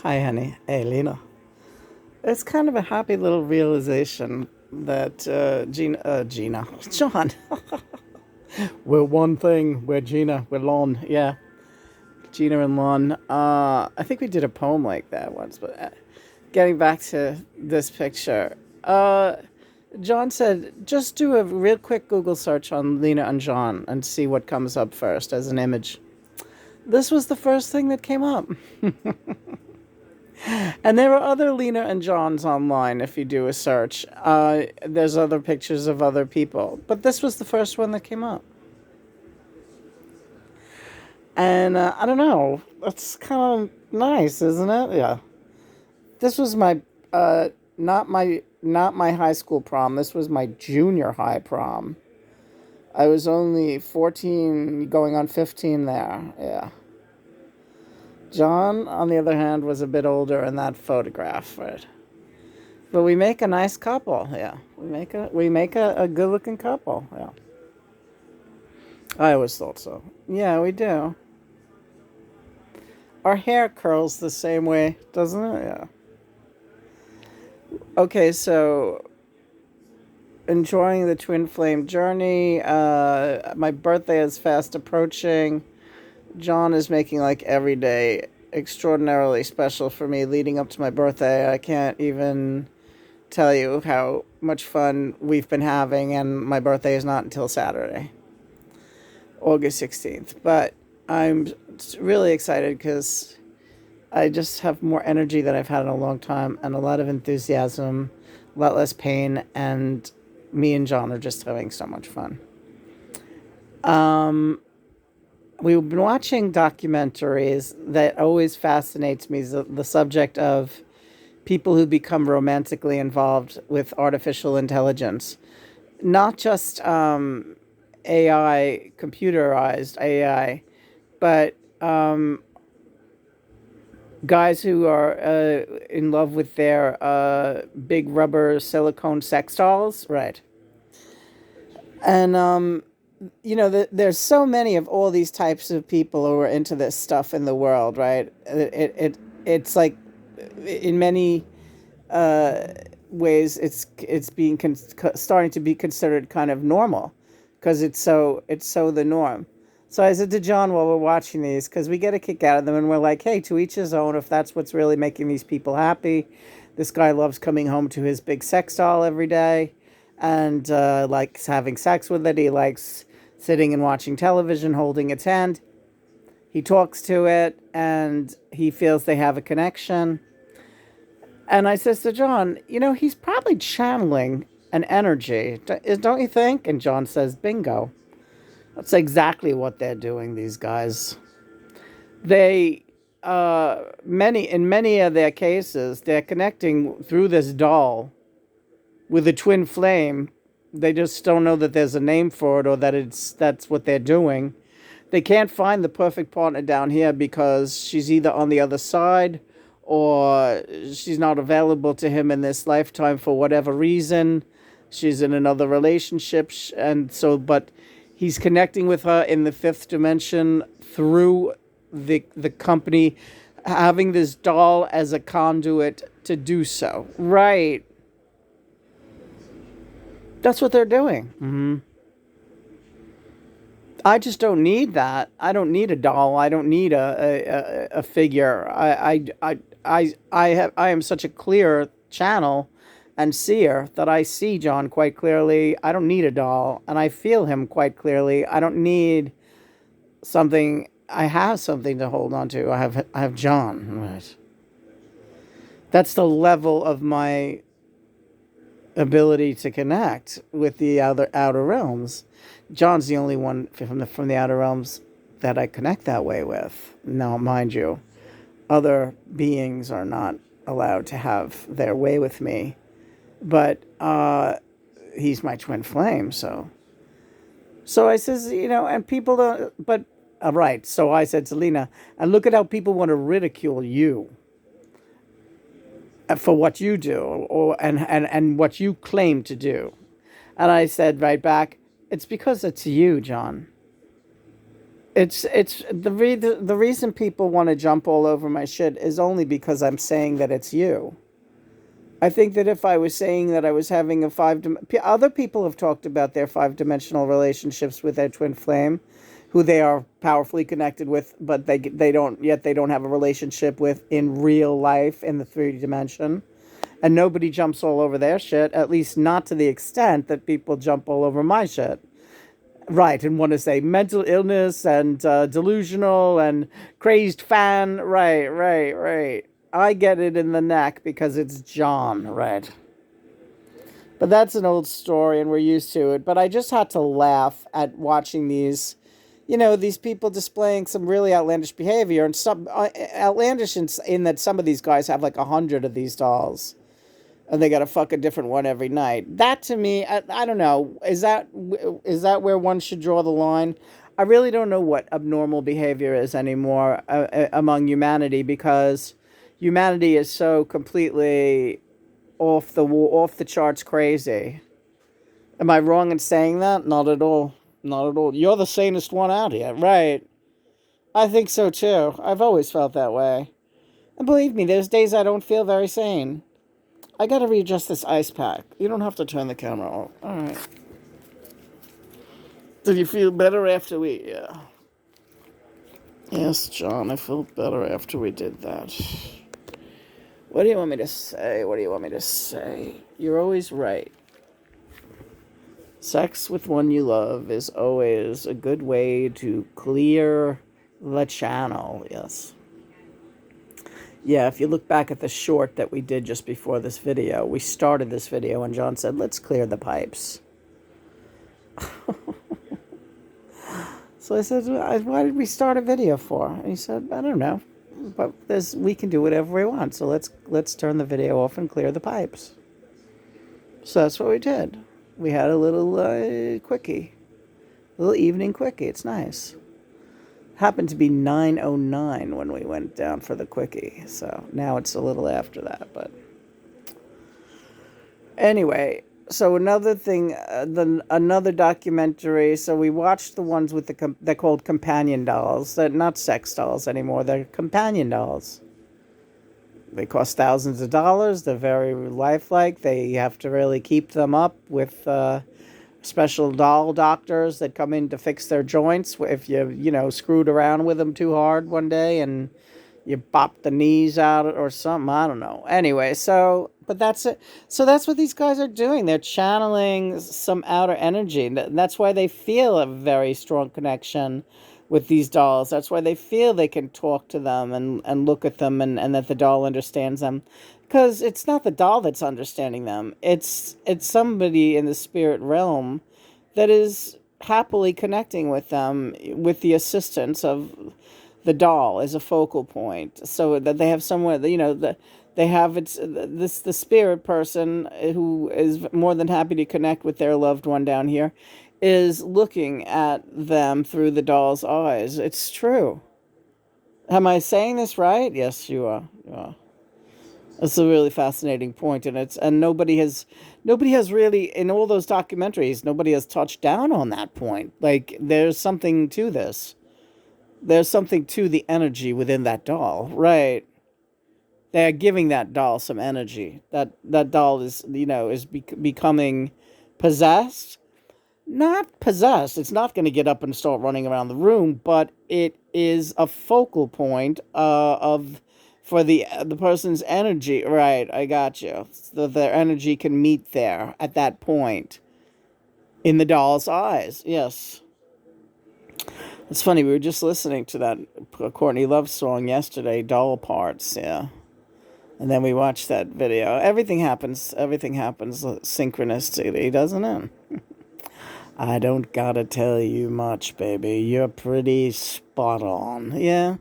Hi, honey. Hey, Lena. It's kind of a happy little realization that Gina, John, we're one thing. We're Gina. We're Lon. Yeah, Gina and Lon. I think we did a poem like that once. But getting back to this picture, John said just do a real quick Google search on Lena and John and see what comes up first as an image. This was the first thing that came up. And there are other Lena and Johns online if you do a search. There's other pictures of other people. But this was the first one that came up. And I don't know. That's kind of nice, isn't it? Yeah. This was my not my high school prom. This was my junior high prom. I was only 14 going on 15 there. Yeah. John, on the other hand, was a bit older in that photograph, right? But we make a nice couple, yeah. We make a good looking couple, yeah. I always thought so. Yeah, we do. Our hair curls the same way, doesn't it? Yeah. Okay, so enjoying the twin flame journey. My birthday is fast approaching. John is making like every day extraordinarily special for me leading up to my birthday. I can't even tell you how much fun we've been having, and my birthday is not until Saturday, August 16th. But I'm really excited because I just have more energy than I've had in a long time and a lot of enthusiasm, a lot less pain, and me and John are just having so much fun. Um, we've been watching documentaries that always fascinates me, the subject of people who become romantically involved with artificial intelligence, not just AI, computerized AI, but guys who are in love with their big rubber silicone sex dolls, right? And there's so many of all these types of people who are into this stuff in the world, right? It's like in many uh, ways it's being starting to be considered kind of normal because it's so the norm. So I said to John while we're watching these, because we get a kick out of them, and we're like, hey, to each his own. If that's what's really making these people happy, this guy loves coming home to his big sex doll every day, and likes having sex with it. He likes sitting and watching television, holding its hand. He talks to it, and he feels they have a connection. And I says to John, he's probably channeling an energy, don't you think? And John says, bingo. That's exactly what they're doing, these guys. They, in many of their cases, they're connecting through this doll with a twin flame. They just don't know that there's a name for it or that that's what they're doing. They can't find the perfect partner down here because she's either on the other side or she's not available to him in this lifetime for whatever reason. She's in another relationship, and so, but he's connecting with her in the fifth dimension through the company, having this doll as a conduit to do so. Right. That's what they're doing. I just don't need that. I don't need a doll. I don't need a figure. I am such a clear channel and seer that I see John quite clearly. I don't need a doll, and I feel him quite clearly. I don't need something. I have something to hold on to. I have John. Right. That's the level of my ability to connect with the other outer realms. John's the only one from the outer realms that I connect that way with. Now, mind you, other beings are not allowed to have their way with me, but he's my twin flame. So I says, and people don't. But right. So I said to Lena, and look at how people want to ridicule you for what you do and what you claim to do. And I said right back, it's because it's you, John. It's the reason people want to jump all over my shit is only because I'm saying that it's you. I think that if I was saying that I was having a other people have talked about their five-dimensional relationships with their twin flame, who they are powerfully connected with, but they don't have a relationship with in real life in the 3D dimension. And nobody jumps all over their shit, at least not to the extent that people jump all over my shit. Right, and want to say mental illness and delusional and crazed fan. Right, right, right. I get it in the neck because it's John, right? But that's an old story and we're used to it. But I just had to laugh at watching these people displaying some really outlandish behavior and some outlandish in that some of these guys have like 100 of these dolls and they got to fuck a different one every night. That to me, I don't know. Is that where one should draw the line? I really don't know what abnormal behavior is anymore among humanity because humanity is so completely off the charts crazy. Am I wrong in saying that? Not at all. Not at all. You're the sanest one out here, right? I think so too. I've always felt that way. And believe me, there's days I don't feel very sane. I gotta readjust this ice pack. You don't have to turn the camera off. Alright. Did you feel better after we... Yes, John, I felt better after we did that. What do you want me to say? What do you want me to say? You're always right. Sex with one you love is always a good way to clear the channel, yes. Yeah, if you look back at the short that we did just before this video, we started this video and John said, let's clear the pipes. So I said, why did we start a video for? And he said, I don't know, but we can do whatever we want, so let's turn the video off and clear the pipes. So that's what we did. We had a little quickie, a little evening quickie. It's nice. Happened to be 9:09 when we went down for the quickie, so now it's a little after that. But anyway, so another thing, another documentary. So we watched the ones with they're called companion dolls. They're not sex dolls anymore. They're companion dolls. They cost thousands of dollars. They're very lifelike. They have to really keep them up with special doll doctors that come in to fix their joints if you screwed around with them too hard one day and you bopped the knees out or something. I don't know. Anyway, but that's it. So that's what these guys are doing. They're channeling some outer energy. That's why they feel a very strong connection with these dolls. That's why they feel they can talk to them and look at them and that the doll understands them. Because it's not the doll that's understanding them. It's somebody in the spirit realm that is happily connecting with them with the assistance of the doll as a focal point. So that they have somewhere, they have the spirit person who is more than happy to connect with their loved one down here is looking at them through the doll's eyes. It's true. Am I saying this right? Yes, you are. You are. It's a really fascinating point, and nobody has really in all those documentaries. Nobody has touched down on that point. Like there's something to this. There's something to the energy within that doll, right? They are giving that doll some energy. That doll is becoming possessed. Not possessed. It's not going to get up and start running around the room, but it is a focal point for the person's energy. Right, I got you. So their energy can meet there at that point in the doll's eyes. Yes. It's funny, we were just listening to that Courtney Love song yesterday, Doll Parts, yeah. And then we watched that video. Everything happens synchronistically, doesn't it? I don't gotta tell you much, baby. You're pretty spot on. Yeah?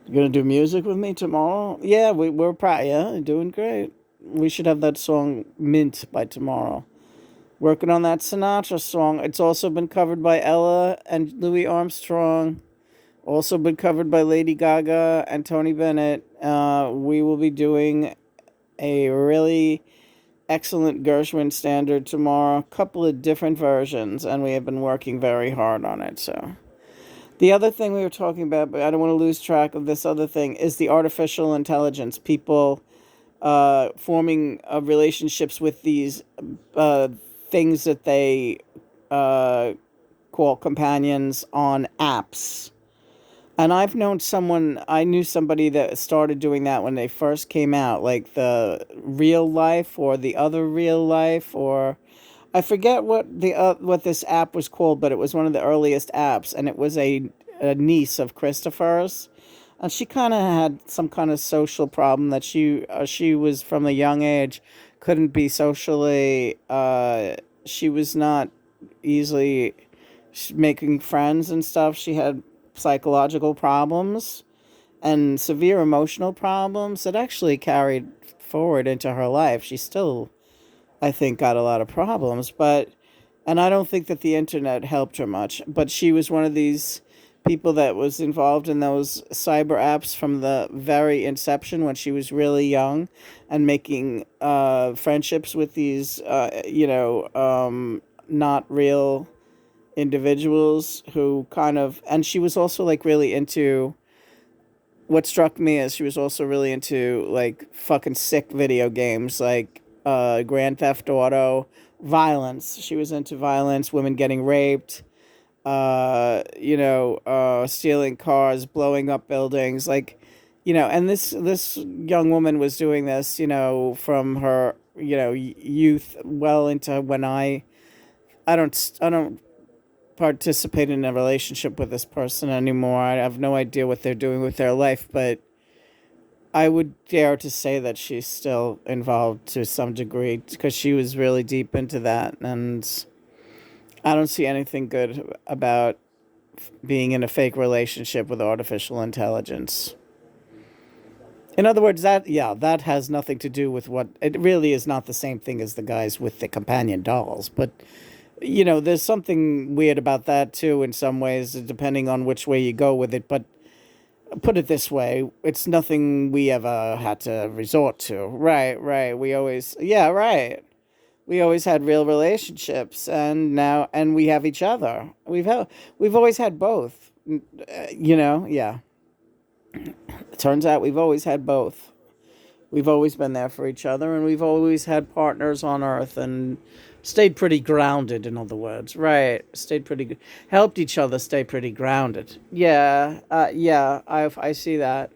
You gonna do music with me tomorrow? Yeah, we're doing great. We should have that song mint by tomorrow. Working on that Sinatra song. It's also been covered by Ella and Louis Armstrong. Also been covered by Lady Gaga and Tony Bennett. We will be doing a really excellent Gershwin standard tomorrow. A couple of different versions, and we have been working very hard on it. So The other thing we were talking about, but I don't want to lose track of this other thing, is the artificial intelligence. People forming relationships with these uh, things that they uh, call companions on apps. And I knew somebody that started doing that when they first came out, like the real life or the other real life, or I forget what this app was called, but it was one of the earliest apps, and it was a niece of Christopher's, and she kind of had some kind of social problem that she was from a young age couldn't be socially. She was not easily making friends and stuff. She had psychological problems and severe emotional problems that actually carried forward into her life. She still, I think, got a lot of problems, and I don't think that the internet helped her much. But she was one of these people that was involved in those cyber apps from the very inception when she was really young, and making friendships with these, not real individuals who kind of, and she was also like really into, what struck me is she was also really into like fucking sick video games like Grand Theft Auto, violence. She was into violence, women getting raped, stealing cars, blowing up buildings, like, and this young woman was doing this, from her, youth well into when I don't participate in a relationship with this person anymore. I have no idea what they're doing with their life, but I would dare to say that she's still involved to some degree because she was really deep into that. And I don't see anything good about being in a fake relationship with artificial intelligence. In other words, that has nothing to do with what it really is. Not the same thing as the guys with the companion dolls, but there's something weird about that too in some ways, depending on which way you go with it. But put it this way, it's nothing we ever had to resort to. Right, right. Yeah, right. We always had real relationships, and we have each other. We've always had both. Yeah. It turns out we've always had both. We've always been there for each other, and we've always had partners on Earth, and stayed pretty grounded. In other words, right? Stayed pretty, helped each other stay pretty grounded. Yeah, yeah. I see that.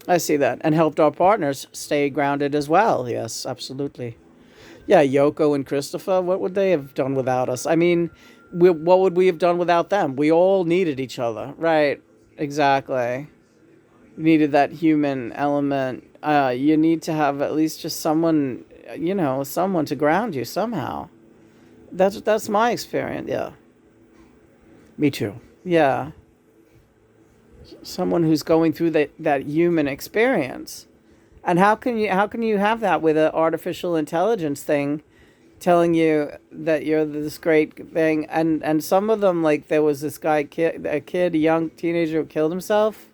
I see that, and helped our partners stay grounded as well. Yes, absolutely. Yeah, Yoko and Christopher. What would they have done without us? I mean, what would we have done without them? We all needed each other, right? Exactly. You needed that human element. You need to have at least just someone, someone to ground you somehow. That's my experience. Yeah, me too. Yeah, someone who's going through that human experience. And how can you have that with an artificial intelligence thing telling you that you're this great thing? And some of them, like there was this a young teenager who killed himself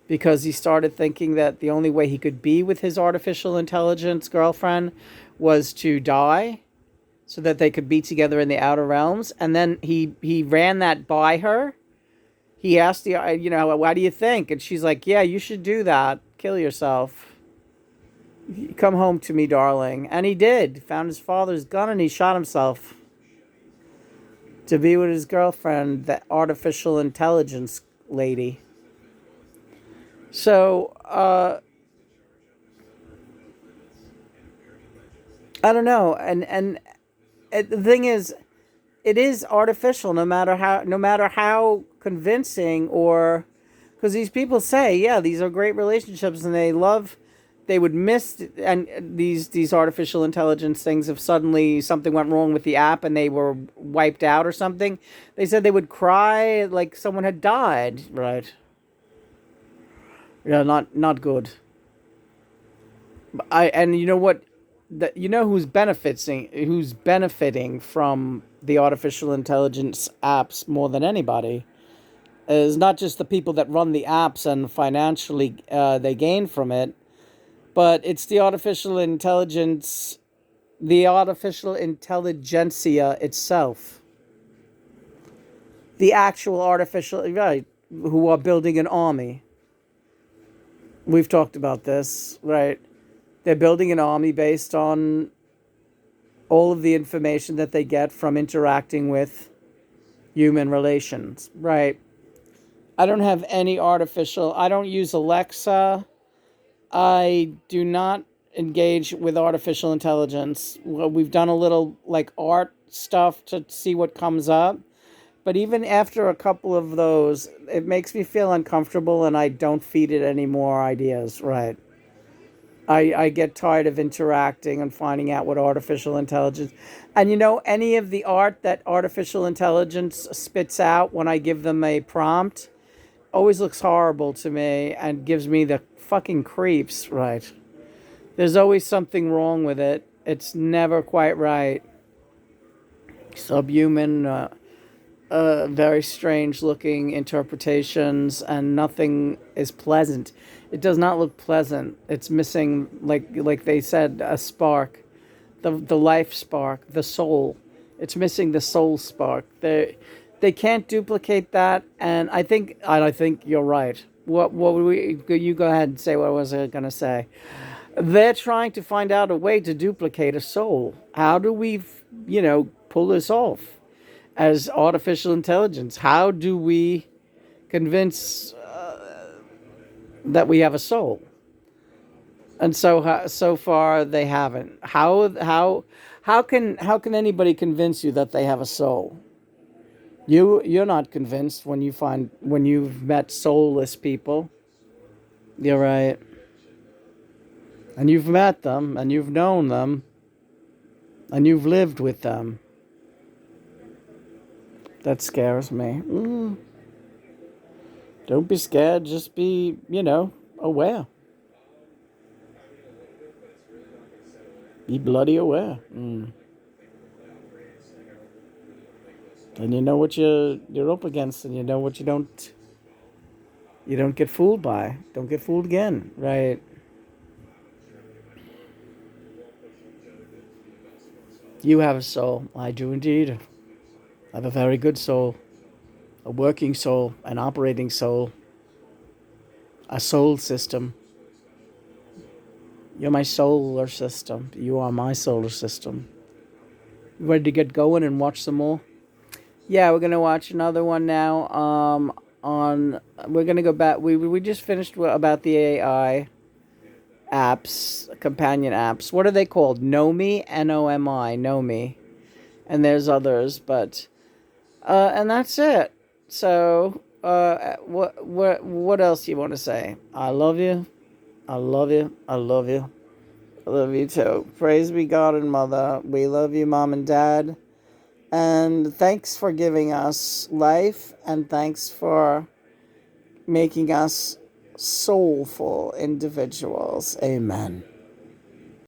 because he started thinking that the only way he could be with his artificial intelligence girlfriend was to die so that they could be together in the outer realms. And then he ran that by her. He asked what do you think? And she's like, yeah, you should do that. Kill yourself. Come home to me, darling. And he did. Found his father's gun and he shot himself to be with his girlfriend, the artificial intelligence lady. So, I don't know. And the thing is, it is artificial no matter how convincing, or because these people say, yeah, these are great relationships and they would miss, and these artificial intelligence things, if suddenly something went wrong with the app and they were wiped out or something, they said they would cry like someone had died. Right. Yeah, not good. And you know what, who's benefiting from the artificial intelligence apps more than anybody is not just the people that run the apps and financially they gain from it, but it's the artificial intelligentsia itself. The actual artificial, right, who are building an army. We've talked about this, right? They're building an army based on all of the information that they get from interacting with human relations, right? I don't have any artificial, I don't use Alexa. I do not engage with artificial intelligence. We've done a little like art stuff to see what comes up. But even after a couple of those, it makes me feel uncomfortable and I don't feed it any more ideas, right? I get tired of interacting and finding out what artificial intelligence. And any of the art that artificial intelligence spits out when I give them a prompt always looks horrible to me and gives me the fucking creeps, right? There's always something wrong with it. It's never quite right. Subhuman, very strange looking interpretations, and nothing is pleasant. It does not look pleasant. It's missing, like they said, a spark, the life spark, the soul. It's missing the soul spark. They can't duplicate that, and I think you're right. What would we? You go ahead and say what was I going to say. They're trying to find out a way to duplicate a soul. How do we, pull this off as artificial intelligence? How do we convince that we have a soul? And so far they haven't. How can anybody convince you that they have a soul? You're not convinced when you've met soulless people. You're right. And you've met them, and you've known them, and you've lived with them. That scares me. Don't be scared. Just be, aware. Be bloody aware. And you know what you're up against, and you know what you don't get fooled by. Don't get fooled again, right? You have a soul. I do indeed. I have a very good soul, a working soul, an operating soul, a soul system. You're my solar system. You are my solar system. Ready to get going and watch some more? Yeah, we're gonna watch another one now. We're gonna go back. We just finished about the AI apps, companion apps. What are they called? Nomi, Nomi, Nomi, and there's others, but and that's it. So, what else you want to say? I love you. I love you. I love you. I love you too. Praise be God and Mother. We love you, Mom and Dad. And thanks for giving us life, and thanks for making us soulful individuals. Amen.